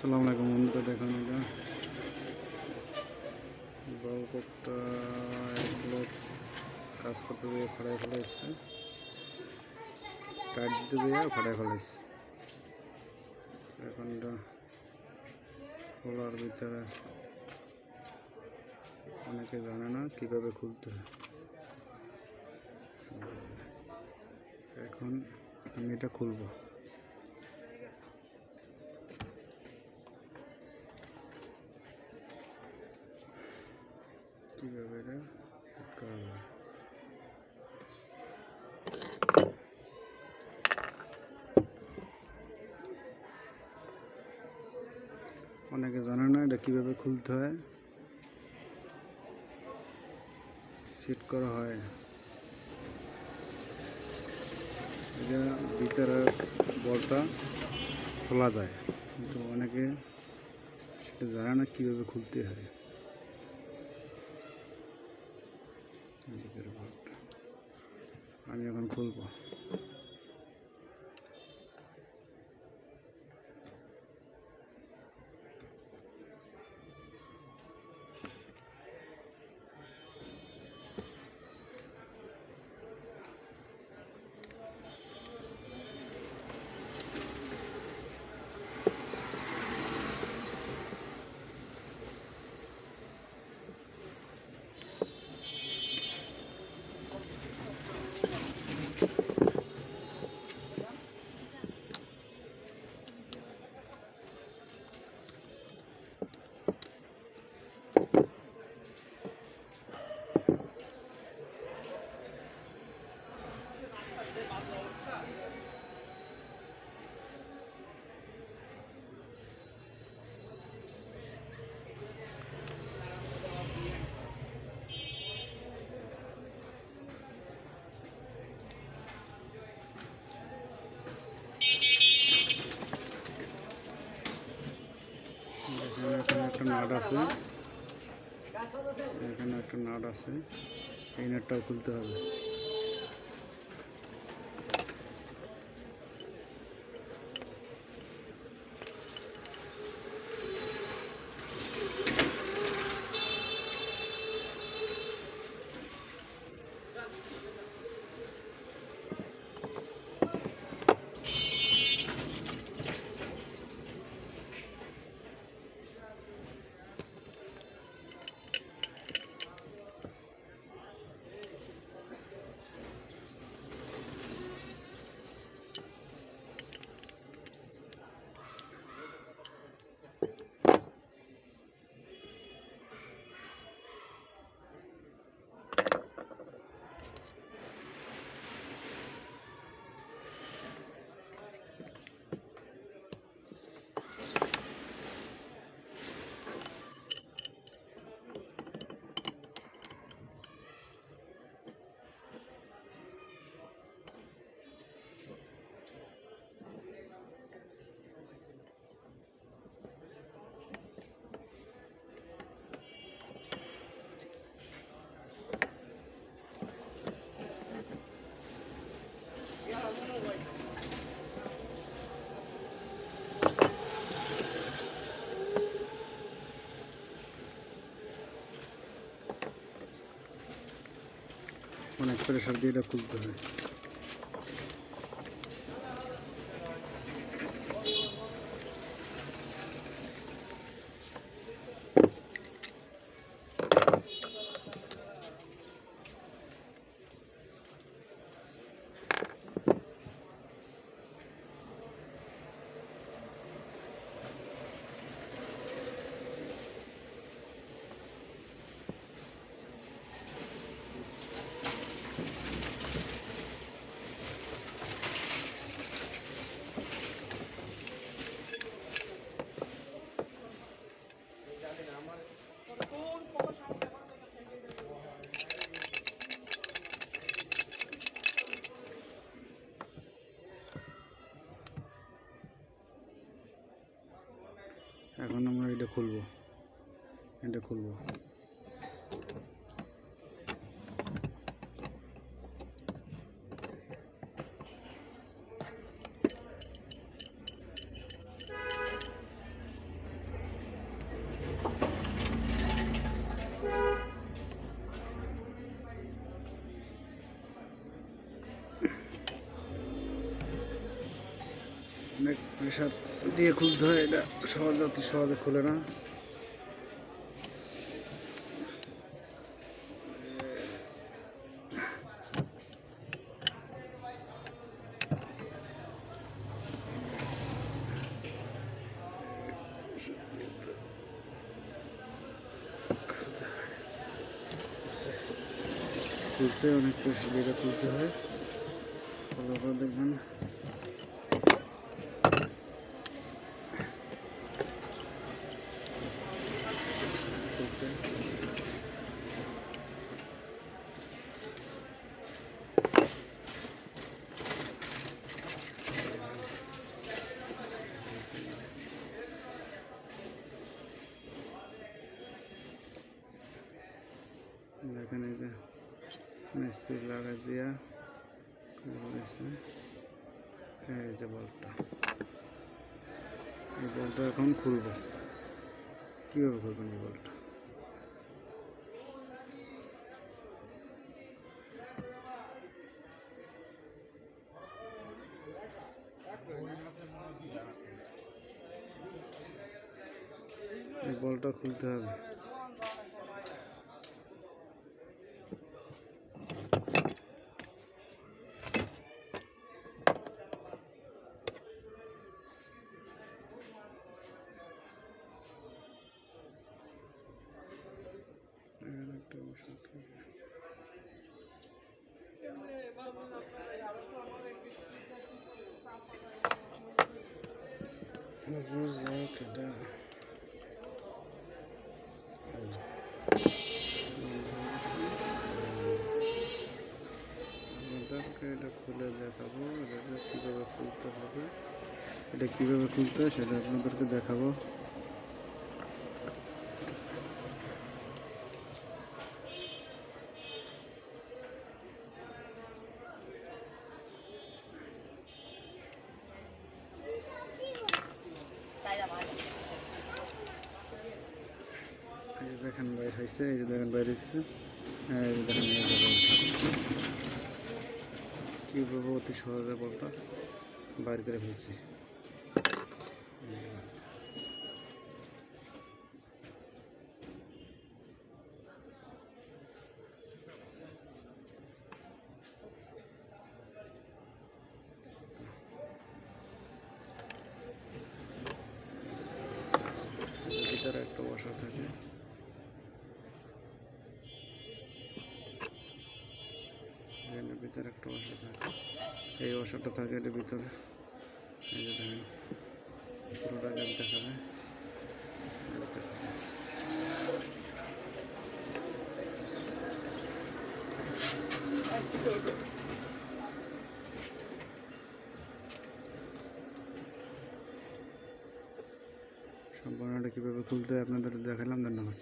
আসসালামু আলাইকুম বন্ধুরা, দেখুন এটা বলকটা এগুলো কাজ করতে গিয়ে ফাড়াই ফেলেছে, টাইট দিতে গিয়ে ফাড়াই ফেলেছে। এখন এটা খোলার ভিতরে অনেকে জানে না কিভাবে খুলতে হয়। এখন আমি এটা খুলবো। কিভাবে এটা সেট করা যায়। অনেকে জানে না এটা কিভাবে খুলতে হয়, সেট করা হয়। এটা ভিতরের বলটা খোলা যায়, কিন্তু অনেকে সেটা জানে না কিভাবে খুলতে হয়। আমি এখন খুলবো। এখানে একটা নাট আছে, এখানে একটা নাট আছে, এই নাটটাও খুলতে হবে। অনেক প্রেশার দিয়ে এটা খুলতে হয়। এখন আমরা এটা খুলবো। প্রেশার দিয়ে খুলতে হয়, এটা সহজে অতি সহজে খুলে না। খুলছে, অনেক প্রেশার দিয়ে এটা খুলতে হয়। খোলার পর দেখবেন খুলছে। এখানে যে মিস্ত্রি লাগা দিয়া রয়েছে, এই যে বলটা, এই বলটা এখন খুলবো। কীভাবে খুলবেন এই বলটা? এই বলটা খুলতে হবে। একটা ওষুধ থাকে। এটা এটা খুলে দেখাবো, এটা কীভাবে খুলতে হবে, এটা কীভাবে খুলতে হয় সেটা আপনাদেরকে দেখাবো। এই যে দেখেন বাইর হয়েছে, এই যে দেখেন বাইর হয়েছে, এই যে দেখেন এই যে বলটা কীভাবে অতি সহজে বলটা বাইর করে ফেলছি। ভিতরে একটা বসা থাকে, ভিতরে একটা বসা থাকে, এই বসাটা থাকে এর ভিতরে। এই যে দেখেন পুরোটা গ্যাপ দেখাবে। সম্পূর্ণটা কীভাবে খুলতে হয় আপনাদের দেখালাম। ধন্যবাদ।